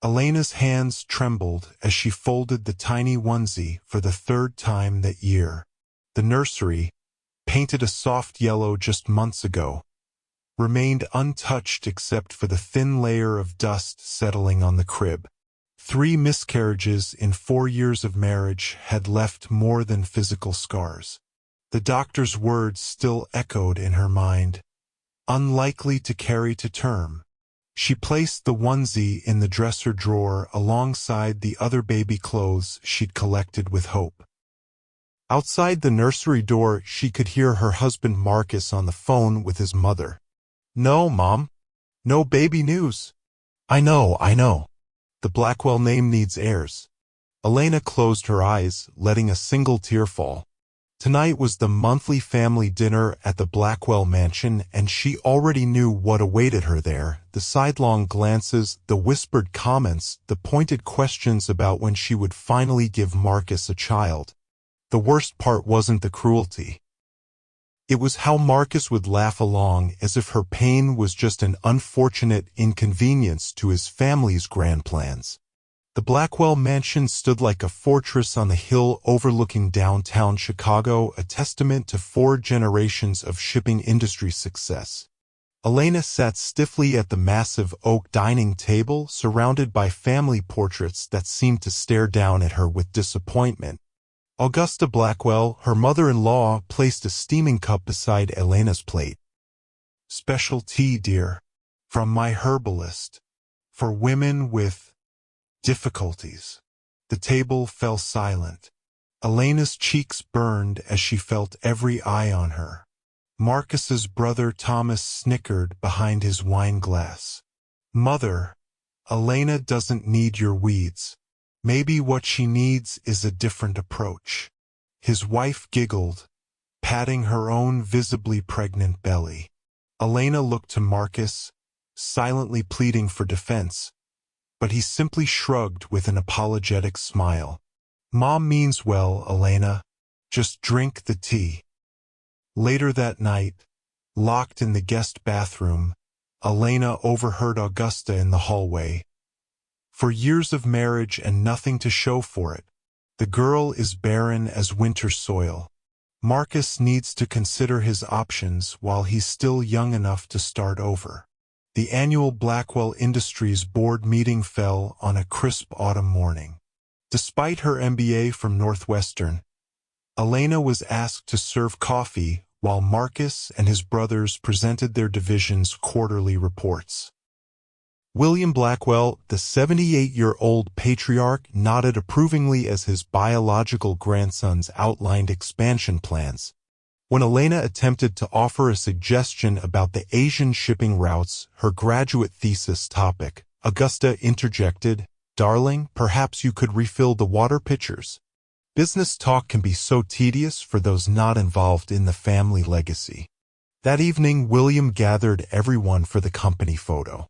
Elena's hands trembled as she folded the tiny onesie for the third time that year. The nursery, painted a soft yellow just months ago, remained untouched except for the thin layer of dust settling on the crib. 3 miscarriages in 4 years of marriage had left more than physical scars. The doctor's words still echoed in her mind, unlikely to carry to term. She placed the onesie in the dresser drawer alongside the other baby clothes she'd collected with hope. Outside the nursery door, she could hear her husband Marcus on the phone with his mother. "No, Mom. No baby news." I know. The Blackwell name needs heirs." Elena closed her eyes, letting a single tear fall. Tonight was the monthly family dinner at the Blackwell mansion, and she already knew what awaited her there: the sidelong glances, the whispered comments, the pointed questions about when she would finally give Marcus a child. The worst part wasn't the cruelty. It was how Marcus would laugh along as if her pain was just an unfortunate inconvenience to his family's grand plans. The Blackwell mansion stood like a fortress on the hill overlooking downtown Chicago, a testament to 4 generations of shipping industry success. Elena sat stiffly at the massive oak dining table, surrounded by family portraits that seemed to stare down at her with disappointment. Augusta Blackwell, her mother-in-law, placed a steaming cup beside Elena's plate. "Special tea, dear, from my herbalist, for women with difficulties." The table fell silent. Elena's cheeks burned as she felt every eye on her. Marcus's brother Thomas snickered behind his wine glass. "Mother, Elena doesn't need your weeds. Maybe what she needs is a different approach." His wife giggled, patting her own visibly pregnant belly. Elena looked to Marcus, silently pleading for defense, but he simply shrugged with an apologetic smile. "Mom means well, Elena. Just drink the tea." Later that night, locked in the guest bathroom, Elena overheard Augusta in the hallway. "For years of marriage and nothing to show for it. The girl is barren as winter soil. Marcus needs to consider his options while he's still young enough to start over." The annual Blackwell Industries board meeting fell on a crisp autumn morning. Despite her MBA from Northwestern, Elena was asked to serve coffee while Marcus and his brothers presented their division's quarterly reports. William Blackwell, the 78-year-old patriarch, nodded approvingly as his biological grandsons outlined expansion plans. When Elena attempted to offer a suggestion about the Asian shipping routes, her graduate thesis topic, Augusta interjected, "Darling, perhaps you could refill the water pitchers." Business talk can be so tedious for those not involved in the family legacy. That evening, William gathered everyone for the company photo.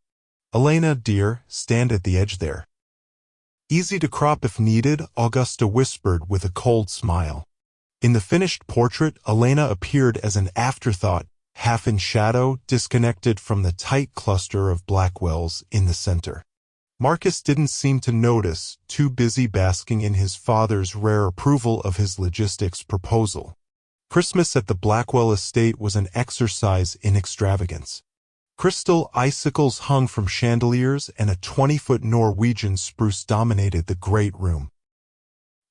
"Elena, dear, stand at the edge there." "Easy to crop if needed," Augusta whispered with a cold smile. In the finished portrait, Elena appeared as an afterthought, half in shadow, disconnected from the tight cluster of Blackwells in the center. Marcus didn't seem to notice, too busy basking in his father's rare approval of his logistics proposal. Christmas at the Blackwell estate was an exercise in extravagance. Crystal icicles hung from chandeliers, and a 20-foot Norwegian spruce dominated the great room.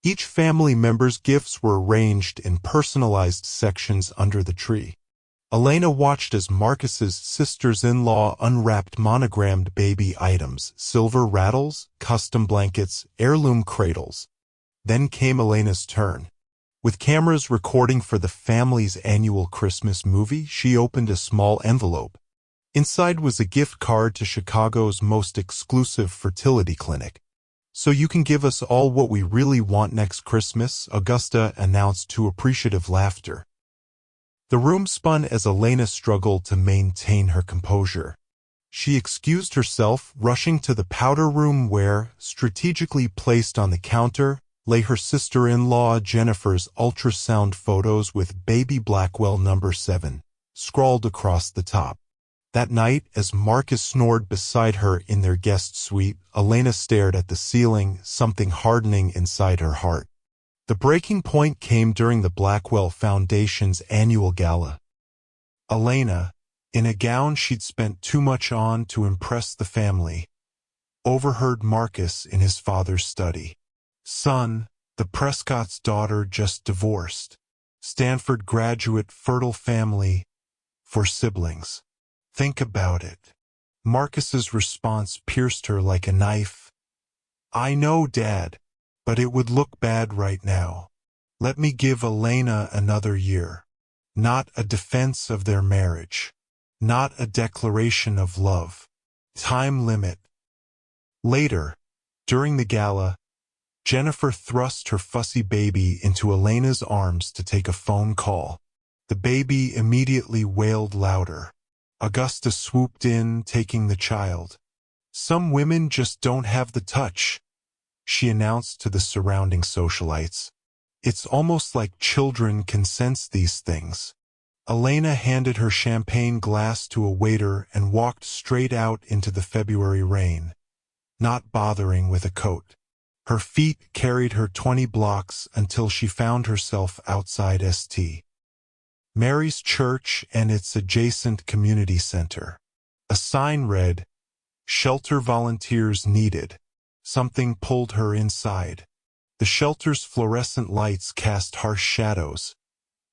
Each family member's gifts were arranged in personalized sections under the tree. Elena watched as Marcus's sisters-in-law unwrapped monogrammed baby items, silver rattles, custom blankets, heirloom cradles. Then came Elena's turn. With cameras recording for the family's annual Christmas movie, she opened a small envelope. Inside was a gift card to Chicago's most exclusive fertility clinic. "So you can give us all what we really want next Christmas," Augusta announced to appreciative laughter. The room spun as Elena struggled to maintain her composure. She excused herself, rushing to the powder room where, strategically placed on the counter, lay her sister-in-law Jennifer's ultrasound photos with baby Blackwell number 7, scrawled across the top. That night, as Marcus snored beside her in their guest suite, Elena stared at the ceiling, something hardening inside her heart. The breaking point came during the Blackwell Foundation's annual gala. Elena, in a gown she'd spent too much on to impress the family, overheard Marcus in his father's study. "Son, the Prescott's daughter just divorced. Stanford graduate, fertile family, 4 siblings. Think about it." Marcus's response pierced her like a knife. "I know, Dad, but it would look bad right now. Let me give Elena another year. Not a defense of their marriage. Not a declaration of love. Time limit." Later, during the gala, Jennifer thrust her fussy baby into Elena's arms to take a phone call. The baby immediately wailed louder. Augusta swooped in, taking the child. "Some women just don't have the touch," she announced to the surrounding socialites. "It's almost like children can sense these things." Elena handed her champagne glass to a waiter and walked straight out into the February rain, not bothering with a coat. Her feet carried her 20 blocks until she found herself outside St. Mary's Church and its adjacent community center. A sign read, "Shelter volunteers needed." Something pulled her inside. The shelter's fluorescent lights cast harsh shadows,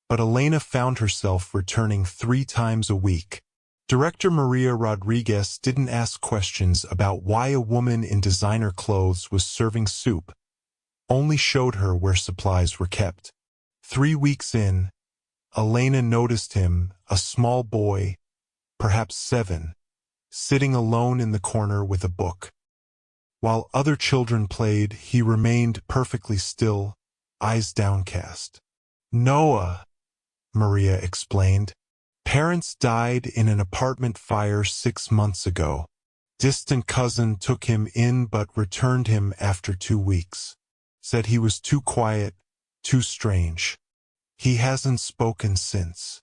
but Elena found herself returning 3 times a week. Director Maria Rodriguez didn't ask questions about why a woman in designer clothes was serving soup, only showed her where supplies were kept. 3 weeks in, Elena noticed him, a small boy, perhaps 7, sitting alone in the corner with a book. While other children played, he remained perfectly still, eyes downcast. "Noah," Maria explained. "Parents died in an apartment fire 6 months ago. Distant cousin took him in but returned him after 2 weeks. Said he was too quiet, too strange. He hasn't spoken since."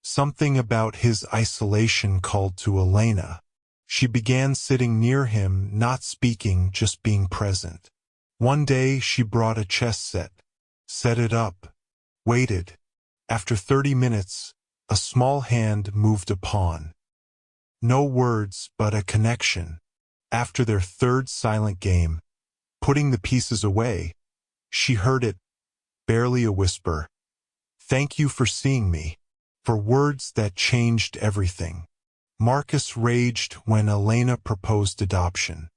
Something about his isolation called to Elena. She began sitting near him, not speaking, just being present. One day she brought a chess set it up, waited. After 30 minutes, a small hand moved a pawn. No words, but a connection. After their 3rd silent game, putting the pieces away, she heard it, barely a whisper. "Thank you for seeing me." For words that changed everything. Marcus raged when Elena proposed adoption.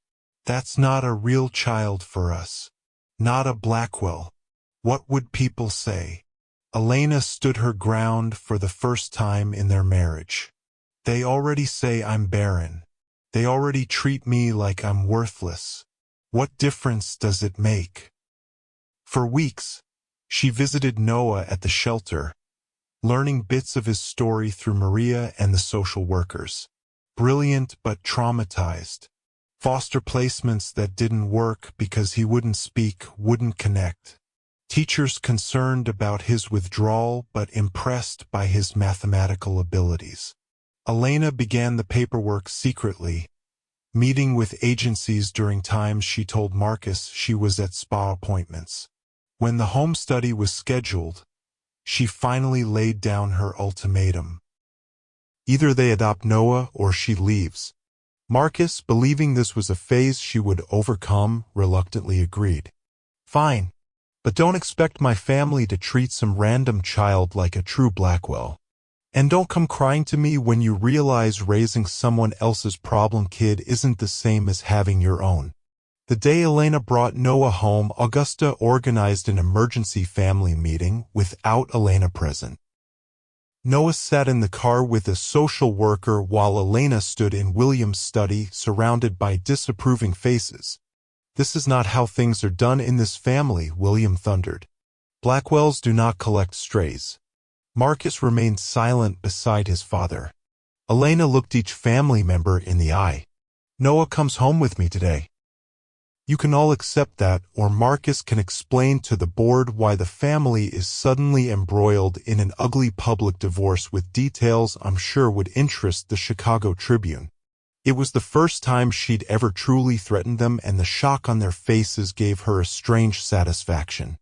"That's not a real child for us. Not a Blackwell. What would people say?" Elena stood her ground for the first time in their marriage. "They already say I'm barren. They already treat me like I'm worthless. What difference does it make?" For weeks, she visited Noah at the shelter, learning bits of his story through Maria and the social workers. Brilliant but traumatized. Foster placements that didn't work because he wouldn't speak, wouldn't connect. Teachers concerned about his withdrawal but impressed by his mathematical abilities. Elena began the paperwork secretly, meeting with agencies during times she told Marcus she was at spa appointments. When the home study was scheduled, she finally laid down her ultimatum. Either they adopt Noah or she leaves. Marcus, believing this was a phase she would overcome, reluctantly agreed. "Fine. But don't expect my family to treat some random child like a true Blackwell. And don't come crying to me when you realize raising someone else's problem kid isn't the same as having your own." The day Elena brought Noah home, Augusta organized an emergency family meeting without Elena present. Noah sat in the car with a social worker while Elena stood in William's study surrounded by disapproving faces. "This is not how things are done in this family," William thundered. "Blackwells do not collect strays." Marcus remained silent beside his father. Elena looked each family member in the eye. "Noah comes home with me today." You can all accept that, or Marcus can explain to the board why the family is suddenly embroiled in an ugly public divorce with details I'm sure would interest the Chicago Tribune. It was the first time she'd ever truly threatened them, and the shock on their faces gave her a strange satisfaction.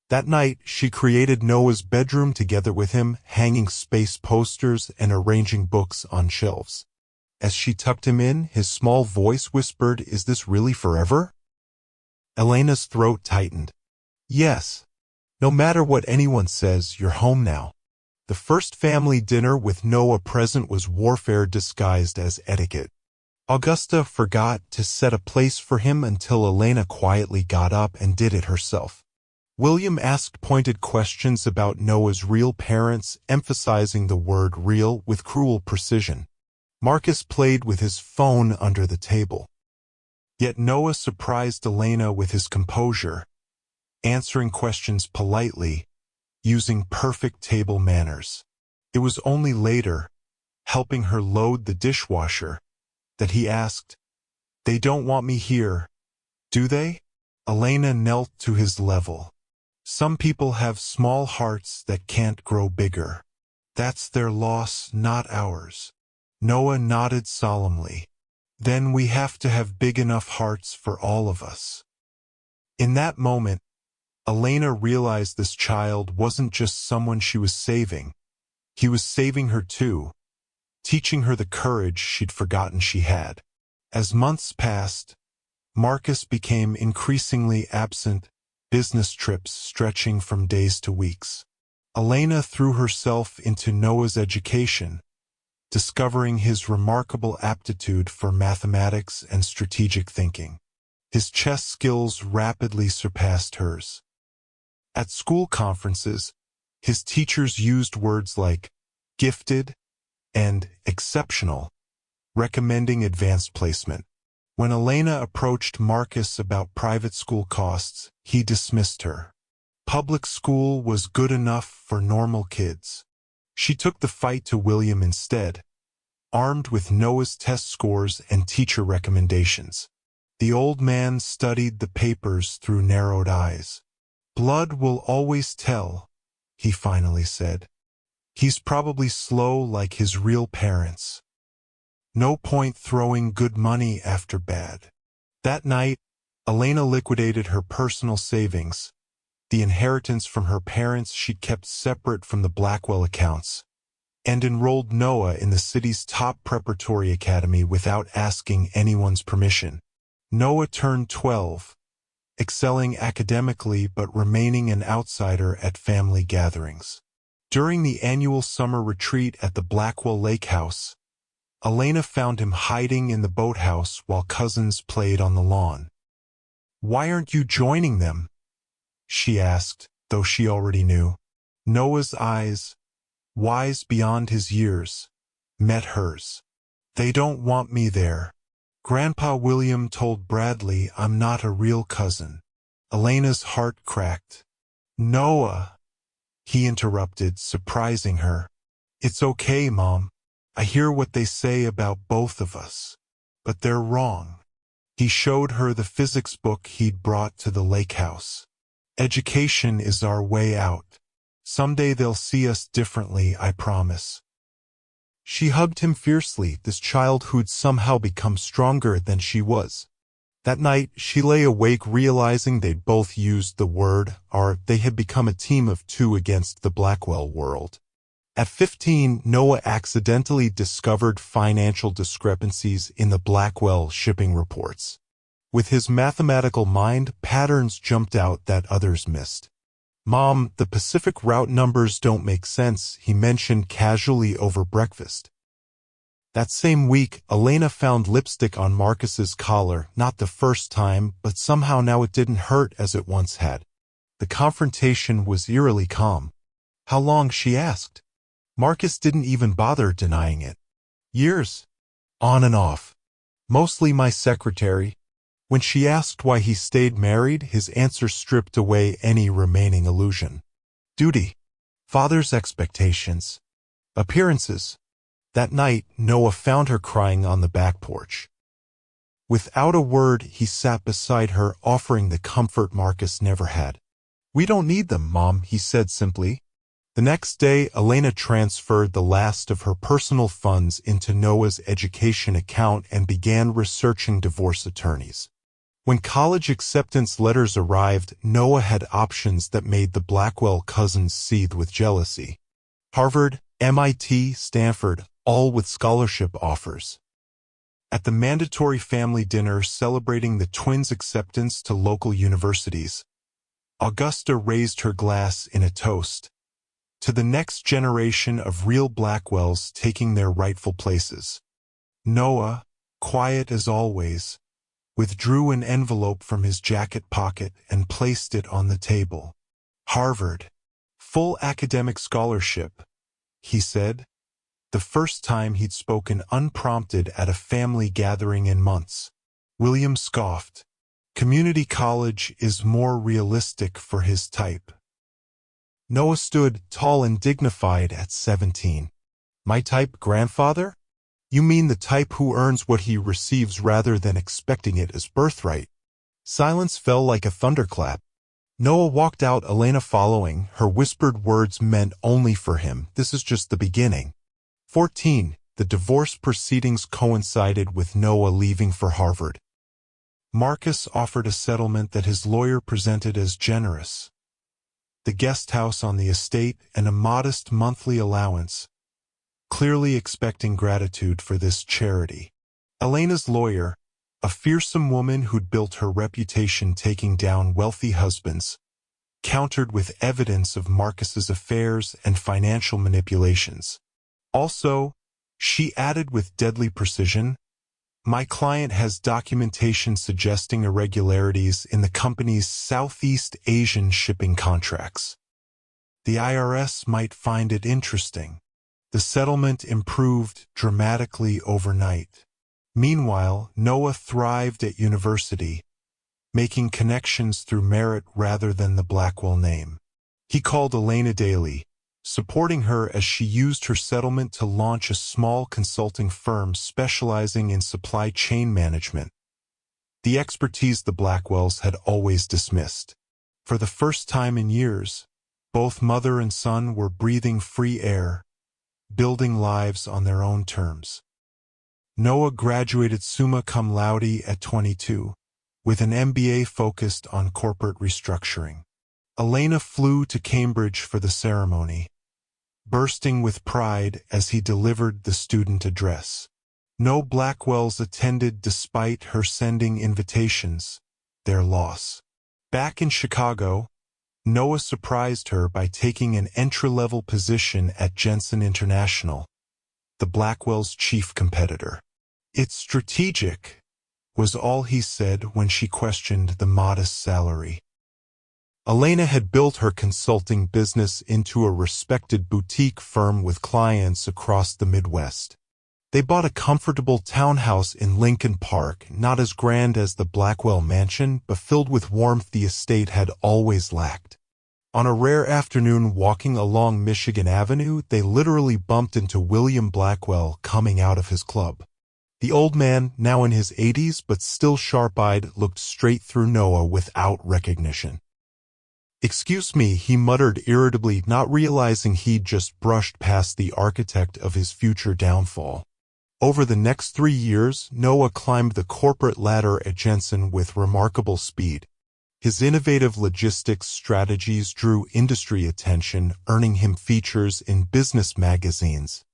That night, she created Noah's bedroom together with him, hanging space posters and arranging books on shelves. As she tucked him in, his small voice whispered, "Is this really forever?" Elena's throat tightened. "Yes. No matter what anyone says, you're home now." The first family dinner with Noah present was warfare disguised as etiquette. Augusta forgot to set a place for him until Elena quietly got up and did it herself. William asked pointed questions about Noah's real parents, emphasizing the word real with cruel precision. Marcus played with his phone under the table. Yet Noah surprised Elena with his composure, answering questions politely, using perfect table manners. It was only later, helping her load the dishwasher, that he asked, "They don't want me here, do they?" Elena knelt to his level. "Some people have small hearts that can't grow bigger. That's their loss, not ours." Noah nodded solemnly. "Then we have to have big enough hearts for all of us." In that moment, Elena realized this child wasn't just someone she was saving. He was saving her too, teaching her the courage she'd forgotten she had. As months passed, Marcus became increasingly absent, business trips stretching from days to weeks. Elena threw herself into Noah's education, discovering his remarkable aptitude for mathematics and strategic thinking. His chess skills rapidly surpassed hers. At school conferences, his teachers used words like gifted and exceptional, recommending advanced placement. When Elena approached Marcus about private school costs, he dismissed her. Public school was good enough for normal kids. She took the fight to William instead, armed with Noah's test scores and teacher recommendations. The old man studied the papers through narrowed eyes. "Blood will always tell," he finally said. "He's probably slow like his real parents. No point throwing good money after bad." That night, Elena liquidated her personal savings, the inheritance from her parents she'd kept separate from the Blackwell accounts, and enrolled Noah in the city's top preparatory academy without asking anyone's permission. Noah turned 12, excelling academically but remaining an outsider at family gatherings. During the annual summer retreat at the Blackwell Lake House, Elena found him hiding in the boathouse while cousins played on the lawn. "Why aren't you joining them?" she asked, though she already knew. Noah's eyes, wise beyond his years, met hers. "They don't want me there. Grandpa William told Bradley I'm not a real cousin." Elena's heart cracked. "Noah," he interrupted, surprising her. "It's okay, Mom. I hear what they say about both of us. But they're wrong." He showed her the physics book he'd brought to the lake house. "Education is our way out. Someday they'll see us differently, I promise." She hugged him fiercely, this child who'd somehow become stronger than she was. That night, she lay awake realizing they'd both used the word, or they had become a team of two against the Blackwell world. At 15, Noah accidentally discovered financial discrepancies in the Blackwell shipping reports. With his mathematical mind, patterns jumped out that others missed. "Mom, the Pacific route numbers don't make sense," he mentioned casually over breakfast. That same week, Elena found lipstick on Marcus's collar, not the first time, but somehow now it didn't hurt as it once had. The confrontation was eerily calm. "How long?" she asked. Marcus didn't even bother denying it. "Years. On and off. Mostly my secretary." When she asked why he stayed married, his answer stripped away any remaining illusion. "Duty. Father's expectations. Appearances." That night, Noah found her crying on the back porch. Without a word, he sat beside her, offering the comfort Marcus never had. "We don't need them, Mom," he said simply. The next day, Elena transferred the last of her personal funds into Noah's education account and began researching divorce attorneys. When college acceptance letters arrived, Noah had options that made the Blackwell cousins seethe with jealousy. Harvard, MIT, Stanford, all with scholarship offers. At the mandatory family dinner celebrating the twins' acceptance to local universities, Augusta raised her glass in a toast to the next generation of real Blackwells taking their rightful places. Noah, quiet as always, withdrew an envelope from his jacket pocket and placed it on the table. "Harvard. Full academic scholarship," he said, the first time he'd spoken unprompted at a family gathering in months. William scoffed. Community college is more realistic for his type. Noah stood tall and dignified at 17. "My type, grandfather? You mean the type who earns what he receives rather than expecting it as birthright?" Silence fell like a thunderclap. Noah walked out, Elena following. Her whispered words meant only for him, "This is just the beginning." 14. The divorce proceedings coincided with Noah leaving for Harvard. Marcus offered a settlement that his lawyer presented as generous. The guest house on the estate and a modest monthly allowance, clearly expecting gratitude for this charity. Elena's lawyer, a fearsome woman who'd built her reputation taking down wealthy husbands, countered with evidence of Marcus's affairs and financial manipulations. Also, she added with deadly precision, "My client has documentation suggesting irregularities in the company's Southeast Asian shipping contracts. The IRS might find it interesting." The settlement improved dramatically overnight. Meanwhile, Noah thrived at university, making connections through merit rather than the Blackwell name. He called Elena daily, supporting her as she used her settlement to launch a small consulting firm specializing in supply chain management, the expertise the Blackwells had always dismissed. For the first time in years, both mother and son were breathing free air, building lives on their own terms. Noah graduated summa cum laude at 22, with an MBA focused on corporate restructuring. Elena flew to Cambridge for the ceremony, bursting with pride as he delivered the student address. No Blackwells attended despite her sending invitations, their loss. Back in Chicago, Noah surprised her by taking an entry-level position at Jensen International, the Blackwells' chief competitor. "It's strategic," was all he said when she questioned the modest salary. Elena had built her consulting business into a respected boutique firm with clients across the Midwest. They bought a comfortable townhouse in Lincoln Park, not as grand as the Blackwell mansion, but filled with warmth the estate had always lacked. On a rare afternoon walking along Michigan Avenue, they literally bumped into William Blackwell coming out of his club. The old man, now in his 80s but still sharp-eyed, looked straight through Noah without recognition. "Excuse me," he muttered irritably, not realizing he'd just brushed past the architect of his future downfall. Over the next 3 years, Noah climbed the corporate ladder at Jensen with remarkable speed. His innovative logistics strategies drew industry attention, earning him features in business magazines.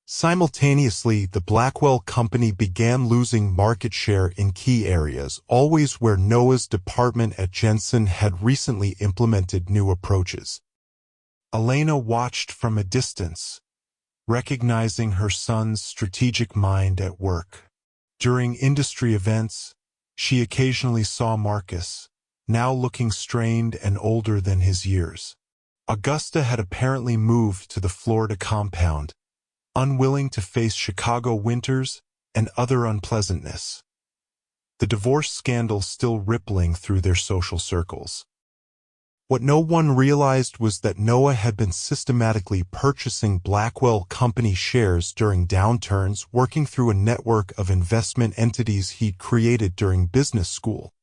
Simultaneously, the Blackwell company began losing market share in key areas, always where Noah's department at Jensen had recently implemented new approaches. Elena watched from a distance, recognizing her son's strategic mind at work. During industry events, she occasionally saw Marcus, now looking strained and older than his years. Augusta had apparently moved to the Florida compound, unwilling to face Chicago winters and other unpleasantness, the divorce scandal still rippling through their social circles. What no one realized was that Noah had been systematically purchasing Blackwell Company shares during downturns, working through a network of investment entities he'd created during business school.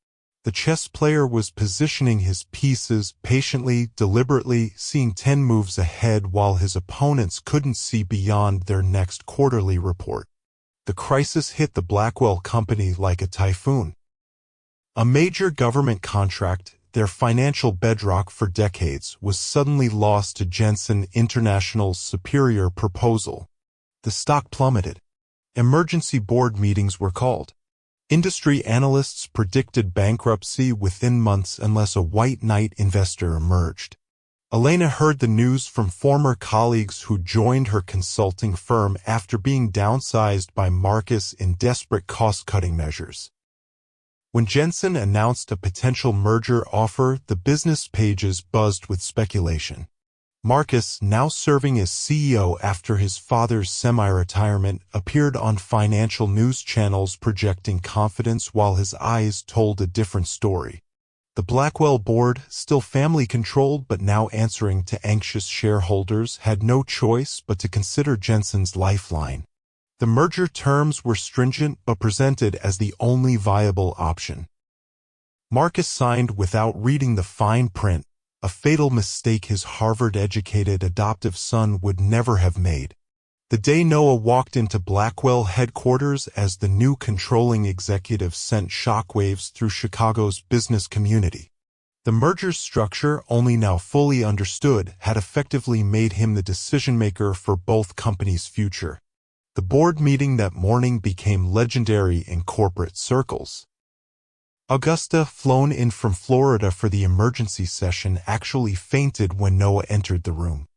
The chess player was positioning his pieces patiently, deliberately, seeing 10 moves ahead while his opponents couldn't see beyond their next quarterly report. The crisis hit the Blackwell Company like a typhoon. A major government contract, their financial bedrock for decades, was suddenly lost to Jensen International's superior proposal. The stock plummeted. Emergency board meetings were called. Industry analysts predicted bankruptcy within months unless a white knight investor emerged. Elena heard the news from former colleagues who joined her consulting firm after being downsized by Marcus in desperate cost-cutting measures. When Jensen announced a potential merger offer, the business pages buzzed with speculation. Marcus, now serving as CEO after his father's semi-retirement, appeared on financial news channels projecting confidence while his eyes told a different story. The Blackwell board, still family-controlled but now answering to anxious shareholders, had no choice but to consider Jensen's lifeline. The merger terms were stringent but presented as the only viable option. Marcus signed without reading the fine print, a fatal mistake his Harvard-educated adoptive son would never have made. The day Noah walked into Blackwell headquarters as the new controlling executive sent shockwaves through Chicago's business community. The merger's structure, only now fully understood, had effectively made him the decision-maker for both companies' future. The board meeting that morning became legendary in corporate circles. Augusta, flown in from Florida for the emergency session, actually fainted when Noah entered the room.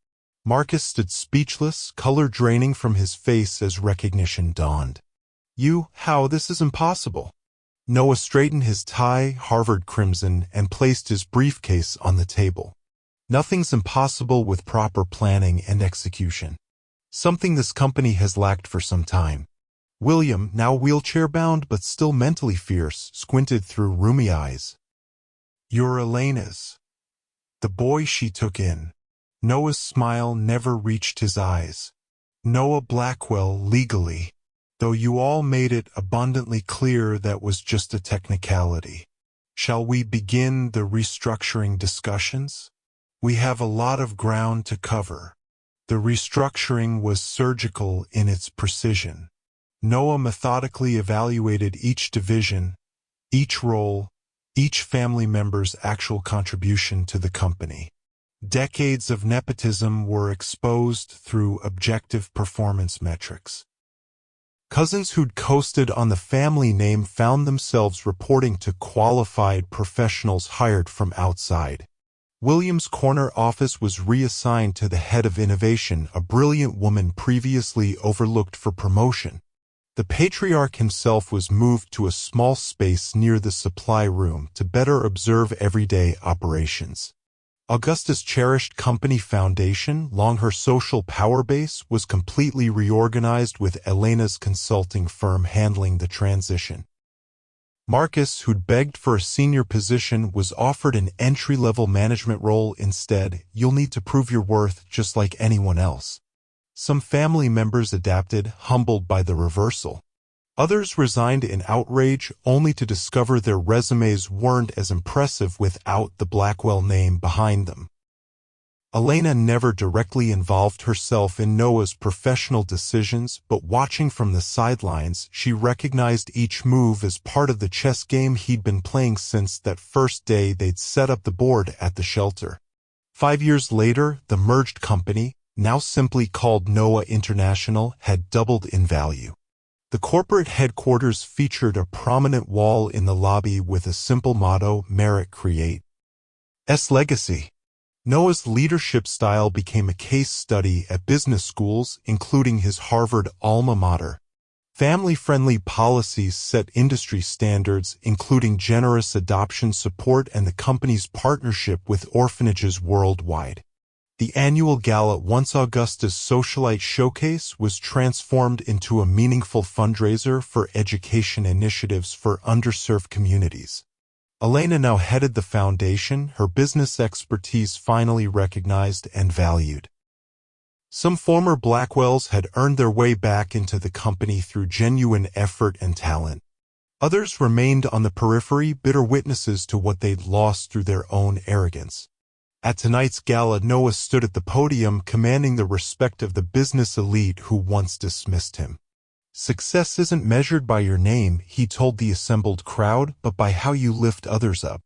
Marcus stood speechless, color draining from his face as recognition dawned. How, this is impossible. Noah straightened his tie, Harvard crimson, and placed his briefcase on the table. Nothing's impossible with proper planning and execution. Something this company has lacked for some time. William, now wheelchair-bound but still mentally fierce, squinted through rheumy eyes. You're Elena's. The boy she took in. Noah's smile never reached his eyes. Noah Blackwell, legally. Though you all made it abundantly clear that was just a technicality. Shall we begin the restructuring discussions? We have a lot of ground to cover. The restructuring was surgical in its precision. Noah methodically evaluated each division, each role, each family member's actual contribution to the company. Decades of nepotism were exposed through objective performance metrics. Cousins who'd coasted on the family name found themselves reporting to qualified professionals hired from outside. William's corner office was reassigned to the head of innovation, a brilliant woman previously overlooked for promotion. The patriarch himself was moved to a small space near the supply room to better observe everyday operations. Augusta's cherished company foundation, long her social power base, was completely reorganized with Elena's consulting firm handling the transition. Marcus, who'd begged for a senior position, was offered an entry-level management role instead. You'll need to prove your worth just like anyone else. Some family members adapted, humbled by the reversal. Others resigned in outrage, only to discover their resumes weren't as impressive without the Blackwell name behind them. Elena never directly involved herself in Noah's professional decisions, but watching from the sidelines, she recognized each move as part of the chess game he'd been playing since that first day they'd set up the board at the shelter. 5 years later, the merged company, now simply called Noah International, had doubled in value. The corporate headquarters featured a prominent wall in the lobby with a simple motto, Merit Create. Legacy. Noah's leadership style became a case study at business schools, including his Harvard alma mater. Family-friendly policies set industry standards, including generous adoption support and the company's partnership with orphanages worldwide. The annual gala, once Augusta's socialite showcase, was transformed into a meaningful fundraiser for education initiatives for underserved communities. Elena now headed the foundation, her business expertise finally recognized and valued. Some former Blackwells had earned their way back into the company through genuine effort and talent. Others remained on the periphery, bitter witnesses to what they'd lost through their own arrogance. At tonight's gala, Noah stood at the podium, commanding the respect of the business elite who once dismissed him. Success isn't measured by your name, he told the assembled crowd, but by how you lift others up.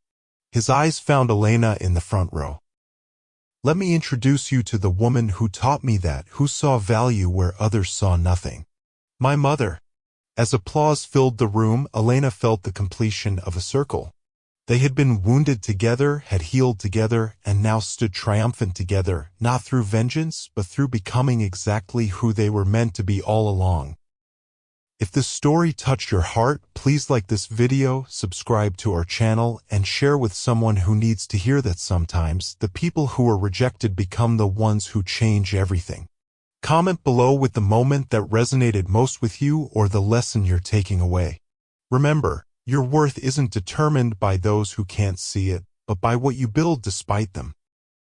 His eyes found Elena in the front row. Let me introduce you to the woman who taught me that, who saw value where others saw nothing. My mother. As applause filled the room, Elena felt the completion of a circle. They had been wounded together, had healed together, and now stood triumphant together, not through vengeance, but through becoming exactly who they were meant to be all along. If this story touched your heart, please like this video, subscribe to our channel, and share with someone who needs to hear that sometimes the people who are rejected become the ones who change everything. Comment below with the moment that resonated most with you or the lesson you're taking away. Remember, your worth isn't determined by those who can't see it, but by what you build despite them.